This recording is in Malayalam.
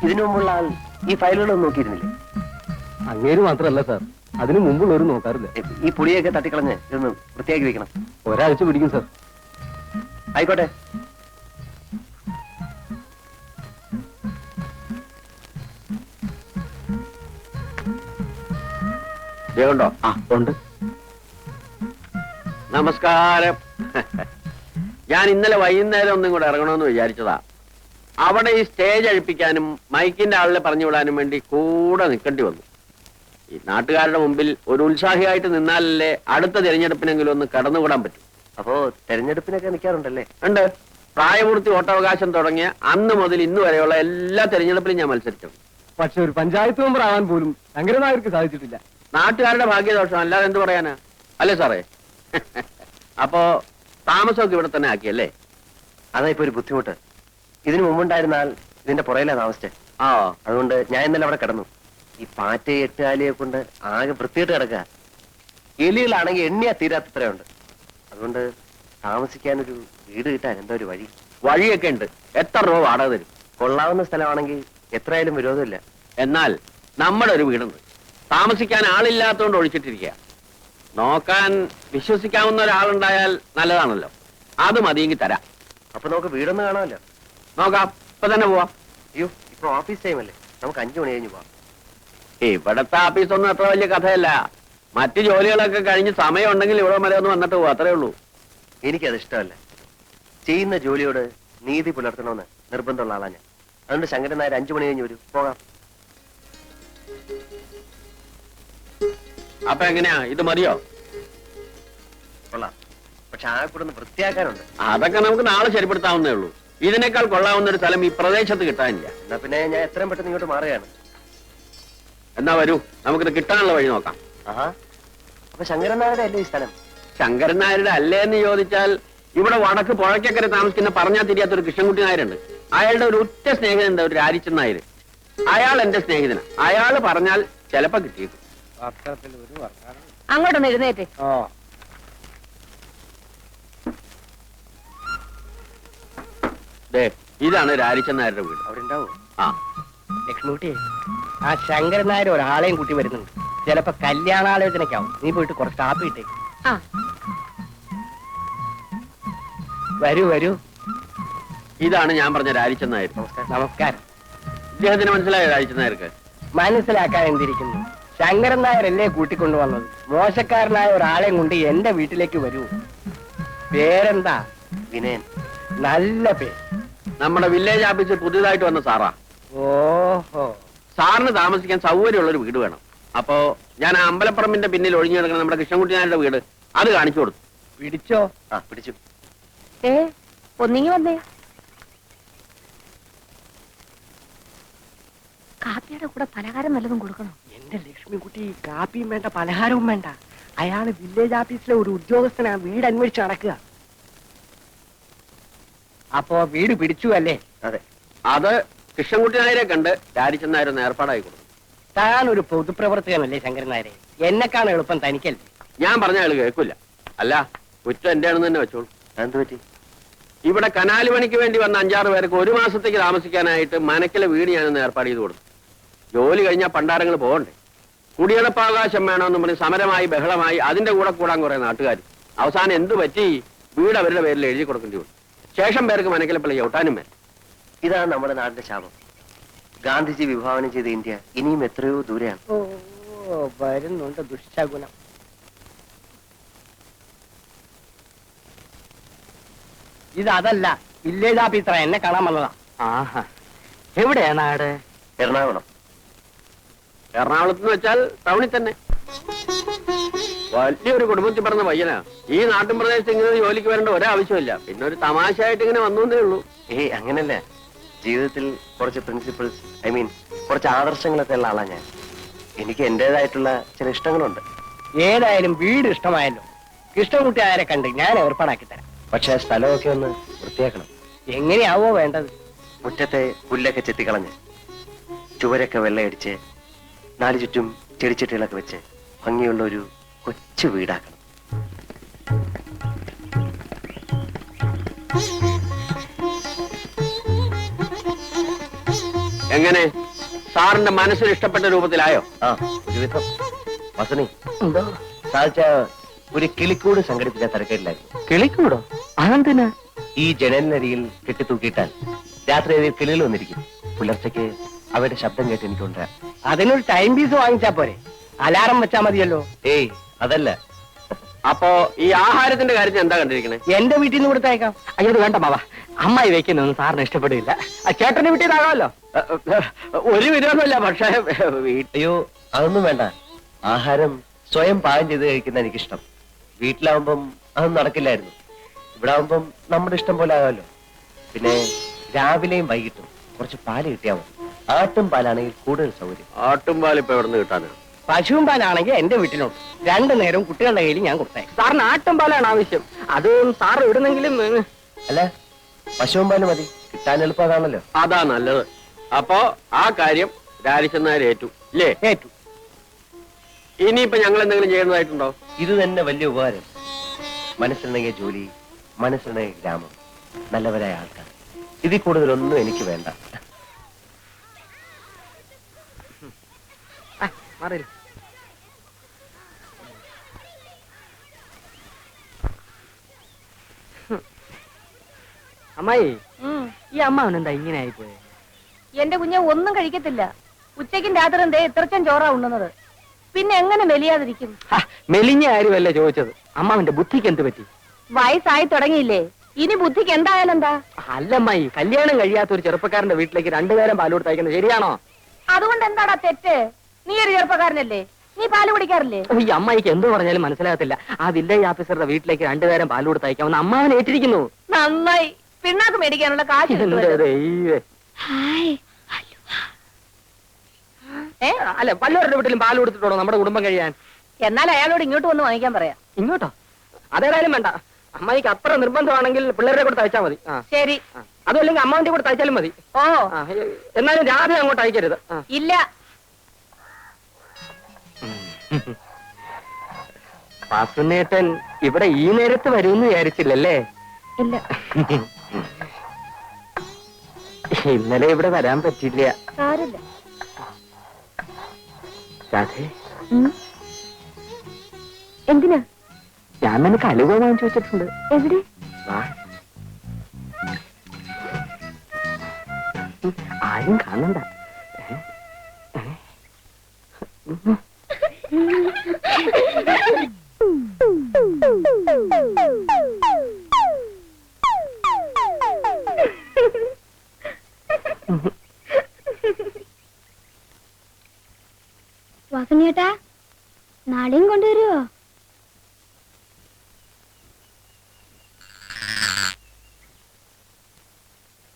ഇതിനു മുമ്പുള്ള ആൾ ഈ ഫയലുകളൊന്നും നോക്കിയിരുന്നില്ലേ? അങ്ങേര് മാത്രമല്ല സാർ, അതിനു മുമ്പുള്ളവരും നോക്കാറില്ല. ഈ പുളിയൊക്കെ തട്ടിക്കളഞ്ഞ് ഇതൊന്ന് വൃത്തിയാക്കി വെക്കണം. ഒരാഴ്ച പിടിക്കും സാർ. ആയിക്കോട്ടെ. ഉണ്ടോ? ആ ഉണ്ട്. നമസ്കാരം. ഞാൻ ഇന്നലെ വൈകുന്നേരം ഒന്നും കൂടെ ഇറങ്ങണമെന്ന് വിചാരിച്ചതാ. അവിടെ ഈ സ്റ്റേജ് അഴിപ്പിക്കാനും മൈക്കിന്റെ ആളിനെ പറഞ്ഞു വിടാനും വേണ്ടി കൂടെ നിൽക്കേണ്ടി വന്നു. ഈ നാട്ടുകാരുടെ മുമ്പിൽ ഒരു ഉത്സാഹിയായിട്ട് നിന്നാലല്ലേ അടുത്ത തിരഞ്ഞെടുപ്പിനെങ്കിലും ഒന്ന് കടന്നുകൂടാൻ പറ്റും. അപ്പോ തെരഞ്ഞെടുപ്പിനൊക്കെ നിൽക്കാറുണ്ടല്ലേ? ഉണ്ട്. പ്രായപൂർത്തി വോട്ടവകാശം തുടങ്ങിയ അന്ന് മുതൽ ഇന്ന് വരെയുള്ള എല്ലാ തെരഞ്ഞെടുപ്പിലും ഞാൻ മത്സരിച്ചു. പക്ഷെ ഒരു പഞ്ചായത്ത് മെമ്പർ ആവാൻ പോലും ശങ്കരൻ നായർക്ക് സാധിച്ചിട്ടില്ല. നാട്ടുകാരുടെ ഭാഗ്യദോഷം, അല്ലാതെ എന്ത് പറയാനാ? അല്ലേ സാറേ? അപ്പോ താമസമൊക്കെ ഇവിടെ തന്നെ ആക്കിയല്ലേ? അതാ ഇപ്പൊ ഒരു ബുദ്ധിമുട്ട്. ഇതിനു മുമ്പുണ്ടായിരുന്നാൽ ഇതിന്റെ പുറയിലാ താമസിച്ചേ. ആ, അതുകൊണ്ട് ഞാൻ ഇന്നലെ അവിടെ കിടന്നു. ഈ പാറ്റ എട്ടുകാലിയെ കൊണ്ട് ആകെ വൃത്തിയായിട്ട് കിടക്കുക. എലികളാണെങ്കിൽ എണ്ണിയാ തീരാത്തത്രയുണ്ട്. അതുകൊണ്ട് താമസിക്കാനൊരു വീട് കിട്ടാൻ എന്താ ഒരു വഴി? വഴിയൊക്കെ ഉണ്ട്. എത്ര രൂപ വാടക തരും? കൊള്ളാവുന്ന സ്ഥലമാണെങ്കിൽ എത്രയായാലും വിരോധമില്ല. എന്നാൽ നമ്മുടെ ഒരു വീടുണ്ട്, താമസിക്കാൻ ആളില്ലാത്തതുകൊണ്ട് ഒഴിച്ചിട്ടിരിക്കുക. നോക്കാൻ വിശ്വസിക്കാവുന്ന ഒരാളുണ്ടായാൽ നല്ലതാണല്ലോ. അത് മതിയെങ്കിൽ തരാം. അപ്പൊ നമുക്ക് വീടൊന്നും കാണാമല്ലോ. നോക്കാം, ഇപ്പൊ തന്നെ പോവാം. അയ്യോ, ഇപ്പൊ ഓഫീസ് ടൈം അല്ലേ? നമുക്ക് 5 മണി കഴിഞ്ഞ് പോവാം. ഇവിടത്തെ ഓഫീസൊന്നും അത്ര വലിയ കഥയല്ല. മറ്റു ജോലികളൊക്കെ കഴിഞ്ഞ് സമയം ഉണ്ടെങ്കിൽ ഇവിടെ വരെ ഒന്ന് വന്നിട്ട് പോവാ, അത്രേ ഉള്ളൂ. എനിക്കത് ഇഷ്ടമല്ല. ചെയ്യുന്ന ജോലിയോട് നീതി പുലർത്തണമെന്ന് നിർബന്ധമുള്ള ആളാ ഞാൻ. അതുകൊണ്ട് ശങ്കരൻ നായർ 5 മണി കഴിഞ്ഞ് വരും. പോകാം. അപ്പൊ എങ്ങനെയാ, ഇത് മതിയോ? കൊള്ളാം. പക്ഷെ ആ കൂടെ ഒന്ന് വൃത്തിയാക്കാനുണ്ട്. അതൊക്കെ നമുക്ക് നാളെ ശരിപ്പെടുത്താവുന്നേ ഉള്ളൂ. ഇതിനേക്കാൾ കൊള്ളാവുന്ന ഒരു സ്ഥലം ഈ പ്രദേശത്ത് കിട്ടാനില്ല. എന്നാ പിന്നെ ഞാൻ എത്രയും പെട്ടെന്ന് ഇങ്ങോട്ട് മാറുകയാണ്. എന്നാ വരൂ, നമുക്കിത് കിട്ടാനുള്ള വഴി നോക്കാം. ആഹാ, അപ്പൊ ശങ്കരൻ നായരുടെ അല്ലേ ഈ സ്ഥലം? ശങ്കരൻ നായരുടെ അല്ലേ എന്ന് ചോദിച്ചാൽ, ഇവിടെ വടക്ക് പുഴയ്ക്കക്കരെ താമസിക്കുന്ന പറഞ്ഞാൽ തിരിയാത്തൊരു കൃഷ്ണൻകുട്ടി നായരുണ്ട്. അയാളുടെ ഒരു ഉറ്റ സ്നേഹിതനുണ്ട്, ഒരു രാരിച്ചൻ നായർ. അയാൾ എന്റെ സ്നേഹിതനാ. അയാള് പറഞ്ഞാൽ ചിലപ്പോ കിട്ടിയിട്ടു. അങ്ങോട്ടൊന്ന് എഴുന്നേറ്റ്. ഇതാണ് രാരിച്ചൻ നായരുടെ വീട്. അവിടെ ഉണ്ടാവും. ആ, ലക്ഷ്മിക്കുട്ടി, ആ ശങ്കരൻ നായർ ഒരാളെയും കൂട്ടി വരുന്നുണ്ട്. ചിലപ്പോ കല്യാണാലോചനയ്ക്കാവും. നീ പോയിട്ട് കുറച്ച് കാപ്പി ഇട്ടേ. ആ, വരൂ വരൂ. ഇതാണ് ഞാൻ പറഞ്ഞ രാരിച്ചൻ നായർ. നമസ്കാരം. ഇദ്ദേഹത്തിന് മനസ്സിലായോ രാരിച്ചൻ നായർക്ക്? മനസ്സിലാക്കാൻ എന്തിരിക്കുന്നു? ശങ്കരൻ നായരല്ലേ കൂട്ടിക്കൊണ്ടുവന്നത്. മോശക്കാരനായ ഒരാളെയും കൊണ്ട് എന്റെ വീട്ടിലേക്ക് വരൂ. പേരെന്താ? വിനയൻ. നല്ല പേര്. നമ്മുടെ വില്ലേജ് ഓഫീസിൽ പുതിയതായിട്ട് വന്ന സാറാ. ഓഹോ. സാറിന് താമസിക്കാൻ സൗകര്യമുള്ള ഒരു വീട് വേണം. അപ്പോ ഞാൻ ആ അമ്പലപ്പറമ്പിന്റെ പിന്നിൽ ഒഴിഞ്ഞു കിടക്കുന്ന നമ്മുടെ കൃഷ്ണൻകുട്ടി നായരുടെ വീട് അത് കാണിച്ചു കൊടുത്തു. പിടിച്ചോ? ആ, പിടിച്ചു. ഒന്നിങ്ങി വന്നേ. കാപ്പിയുടെ കൂടെ പലഹാരം വല്ലതും കൊടുക്കണോ? എന്റെ ലക്ഷ്മിക്കുട്ടി, കാപ്പിയും വേണ്ട പലഹാരവും വേണ്ട. അയാള് വില്ലേജ് ഓഫീസിലെ ഒരു ഉദ്യോഗസ്ഥനാ. വീട് അന്വേഷിച്ച് നടക്കുക. അപ്പോ വീട് പിടിച്ചു അല്ലേ? അതെ. അത് കൃഷ്ണൻകുട്ടി നായരെ കണ്ട് രാരിച്ചൻ നായർ ഒന്ന് ഏർപ്പാടായി കൊടുത്തു. താൻ ഒരു പൊതുപ്രവർത്തകനല്ലേ ശങ്കരൻ നായരെ? എന്നെക്കാണ് എളുപ്പം തനിക്കല്ലേ? ഞാൻ പറഞ്ഞ ആള് കേൾക്കില്ല. അല്ല, കുറ്റം എന്റെ ആണെന്ന് തന്നെ വെച്ചോളൂ. എന്ത് പറ്റി? ഇവിടെ കനാല് പണിക്ക് വേണ്ടി വന്ന 5-6 പേർക്ക് 1 മാസത്തേക്ക് താമസിക്കാനായിട്ട് മനക്കിലെ വീട് ഞാനൊന്ന് ഏർപ്പാട് ചെയ്ത് കൊടുത്തു. ജോലി കഴിഞ്ഞാൽ പണ്ടാരങ്ങൾ പോകണ്ടേ? കുടിയടപ്പാവകാശം വേണമെന്ന് പറഞ്ഞ് സമരമായി ബഹളമായി അതിന്റെ കൂടെ കൂടാൻ കുറെ നാട്ടുകാർ. അവസാനം എന്തു പറ്റി? വീട് അവരുടെ പേരിൽ എഴുതി കൊടുക്കേണ്ടി വന്നു. ശേഷം പേർക്ക് മനക്കിലെ പള്ളി ചവിട്ടാനും വേണം. ഇതാണ് നമ്മുടെ നാടിന്റെ ശാപം. ഗാന്ധിജി വിഭാവനം ചെയ്ത ഇന്ത്യ ഇനിയും എത്രയോ ദൂരെയാണ്. ഓ, വരുന്നുണ്ട് ദുഷ്ടഗുണം. ഇതല്ല, വില്ലേജ് ഓഫീസറ. എന്നെ കാണാൻ വന്നതാ. ആഹാ, എവിടെയാ നാട്? എറണാകുളം. എറണാകുളത്ത് എന്ന് വെച്ചാൽ ടൗണിൽ തന്നെ. വലിയൊരു കുടുംബത്തിൽ പറഞ്ഞ പയ്യനാ. ഈ നാട്ടിൻ പ്രദേശത്ത് ഇങ്ങനെ ജോലിക്ക് വരേണ്ട ഒരാവശ്യമില്ല. പിന്നെ ഒരു തമാശയായിട്ട് ഇങ്ങനെ വന്നേ ഉള്ളൂ. അങ്ങനല്ല. ജീവിതത്തിൽ കുറച്ച് പ്രിൻസിപ്പിൾസ്, കുറച്ച് ആദർശങ്ങളൊക്കെ ഉള്ള ആളാ ഞാൻ. എനിക്ക് എന്റേതായിട്ടുള്ള ചില ഇഷ്ടങ്ങളുണ്ട്. ഏതായാലും വീട് ഇഷ്ടമായല്ലോ. കൃഷ്ണൻകുട്ടി ആരെ കണ്ട് ഞാൻ ഏർപ്പാടാക്കി തരാം. പക്ഷെ സ്ഥലമൊക്കെ ഒന്ന് വൃത്തിയാക്കണം. എങ്ങനെയാവോ വേണ്ടത്? മുറ്റത്തെ പുല്ലൊക്കെ ചെത്തിക്കളഞ്ഞ് ചുവരൊക്കെ വെള്ളയടിച്ച് 4 ചുറ്റും ചെടിച്ചട്ടികളൊക്കെ വെച്ച് ഭംഗിയുള്ള ഒരു കൊച്ചു വീടാക്കണം. എങ്ങനെ സാറിന്റെ മനസ്സിന് ഇഷ്ടപ്പെട്ട രൂപത്തിലായോ? ആ ഒരുവിധം. വസണി എന്തോ സാധിച്ച ഒരു കിളിക്കൂട് സംഘടിപ്പിച്ച തിരക്കേടില്ലായിരുന്നു. കിളിക്കൂടോ? അതെന്തിനാ? ഈ ജനലിനരിയിൽ കെട്ടിത്തൂക്കിയിട്ടാൽ രാത്രി അതിൽ കിളികൾ വന്നിരിക്കും. പുലർച്ചയ്ക്ക് അവയുടെ ശബ്ദം കേട്ട് എനിക്ക് കൊണ്ടുവരാം. അതിനൊരു ടൈം പീസ് വാങ്ങിച്ചാ പോരെ? അലാറം വെച്ചാ മതിയല്ലോ. ഏയ് അതല്ല. അപ്പോ ഈ ആഹാരത്തിന്റെ കാര്യത്തിൽ എന്താ കണ്ടിരിക്കണേ? എന്റെ വീട്ടിൽ നിന്ന് കൊടുത്തയക്കാം. അയ്യോ ഇത് വേണ്ട മാവ, അമ്മായി വെക്കുന്നൊന്നും സാറിന് ഇഷ്ടപ്പെടില്ല. ചേട്ടന്റെ വീട്ടിൽ നിന്നാകാമല്ലോ. ഒരു വിരോധമില്ല, പക്ഷേ അയ്യോ അതൊന്നും വേണ്ട. ആഹാരം സ്വയം പാകം ചെയ്ത് കഴിക്കുന്ന എനിക്കിഷ്ടം. വീട്ടിലാവുമ്പം അതൊന്നും നടക്കില്ലായിരുന്നു. ഇവിടെ ആവുമ്പം നമ്മുടെ ഇഷ്ടം പോലെ ആകാമല്ലോ. പിന്നെ രാവിലെയും വൈകിട്ടും കുറച്ച് പാല് കിട്ടിയാൽ മതി. ആട്ടും പാലാണെങ്കിൽ കൂടുതൽ സൗകര്യം. ആട്ടുംപാൽ ഇപ്പൊ എവിടെ നിന്ന് കിട്ടാനാ? പശുവും പാലാണെങ്കിൽ എന്റെ വീട്ടിലുണ്ട്. 2 നേരവും കുട്ടികളുടെ കയ്യിൽ ഞാൻ കൊടുത്തയക്കാം. സാറിന് ആട്ടും പാലാണ് ആവശ്യം. അത് സാറ് ഇടുന്നെങ്കിലും അല്ല, പശുവും പാല് മതി. കിട്ടാൻ എളുപ്പം അതാണല്ലോ. അതാ നല്ലത്. അപ്പോ ആ കാര്യം രാരിച്ചെന്നാർ ഏറ്റു ഇല്ലേ? ഏറ്റു. ഇനിയിപ്പോ ഞങ്ങൾ എന്തെങ്കിലും ചെയ്യുന്നതായിട്ടുണ്ടോ? ഇത് തന്നെ വലിയ ഉപകാരം. മനസ്സിലുണ്ടെങ്കിൽ ജോലി, മനസ്സിലുണ്ടെങ്കിൽ ഗ്രാമം, നല്ലവരായ ആൾക്കാർ. ഇതിൽ കൂടുതലൊന്നും എനിക്ക് വേണ്ട. മാറിയില്ല. അമ്മായി, ഈ അമ്മാവൻ എന്താ ഇങ്ങനെ ആയിപ്പോയെ? എന്റെ കുഞ്ഞെ ഒന്നും കഴിക്കത്തില്ല. ഉച്ചയ്ക്കും രാത്രിയും ദേ ഇത്രച്ചൻ ചോറാ ഉണ്ണുന്നത്. പിന്നെ എങ്ങനെ മെലിയാതിരിക്കും? മെലിഞ്ഞ കാര്യമല്ല ചോദിച്ചത്, അമ്മാവന്റെ ബുദ്ധിക്ക് എന്ത് പറ്റി? വയസ്സായി തുടങ്ങിയില്ലേ, ഇനി ബുദ്ധിക്ക് എന്തായാലും എന്താ? അല്ലമ്മായി, കല്യാണം കഴിയാത്ത ഒരു ചെറുപ്പക്കാരന്റെ വീട്ടിലേക്ക് 2 നേരം പാൽ കൊടുത്ത് അയക്കുന്നത് ശരിയാണോ? അതുകൊണ്ട് എന്താടാ തെറ്റ്? നീ ഒരു ചെറുപ്പക്കാരനല്ലേ, നീ പാല് കുടിക്കാറില്ലേ? ഈ അമ്മായിക്ക് എന്ത് പറഞ്ഞാലും മനസ്സിലാകത്തില്ല. ആ വില്ലേജ് ഓഫീസറുടെ വീട്ടിലേക്ക് 2 നേരം പാൽ കൊടുത്ത് അയക്കാമെന്ന് അമ്മാവൻ ഏറ്റിരിക്കുന്നു. നന്നായി. പിണ്ണാക്ക് മേടിക്കാനുള്ള കാശ് എന്റെ കിട്ടുമല്ലോ. ദൈവമേ. ഏ? അല്ല, വല്ലവരുടെ വീട്ടിലും പാൽ കൊടുത്തിട്ടുണ്ടോ നമ്മുടെ കുടുംബം കഴിയാൻ? എന്നാൽ അയാളോട് ഇങ്ങോട്ട് വന്ന് വാങ്ങിക്കാൻ പറയാം. ഇങ്ങോട്ടോ? അതേതായാലും വേണ്ട. അമ്മായിക്ക് അത്ര നിർബന്ധമാണെങ്കിൽ പിള്ളേരെ കൂടെ തയ്ച്ചാൽ മതി. ശരി. അതുമല്ലെങ്കിൽ അമ്മാവന്റെ കൂടെ തയ്ച്ചാലും മതി. ഓ എന്നാലും രാവിലെ അങ്ങോട്ട് അയക്കരുത്. ഇല്ല. വാസുനേട്ടൻ ഇവിടെ ഈ നേരത്ത് വരുമെന്ന് വിചാരിച്ചില്ലല്ലേ? ഇല്ല. ഇന്നലെ ഇവിടെ വരാൻ പറ്റില്ല. സാരമില്ല. രാധേ, എന്തിനാ? ഞാൻ നിനക്ക് അലുവ വാങ്ങിച്ചു വെച്ചിട്ടുണ്ട്. എവിടെ? വാ. ആരും കാണണ്ട. വാസനേട്ടാ, നാളെയും കൊണ്ടുവരുമോ?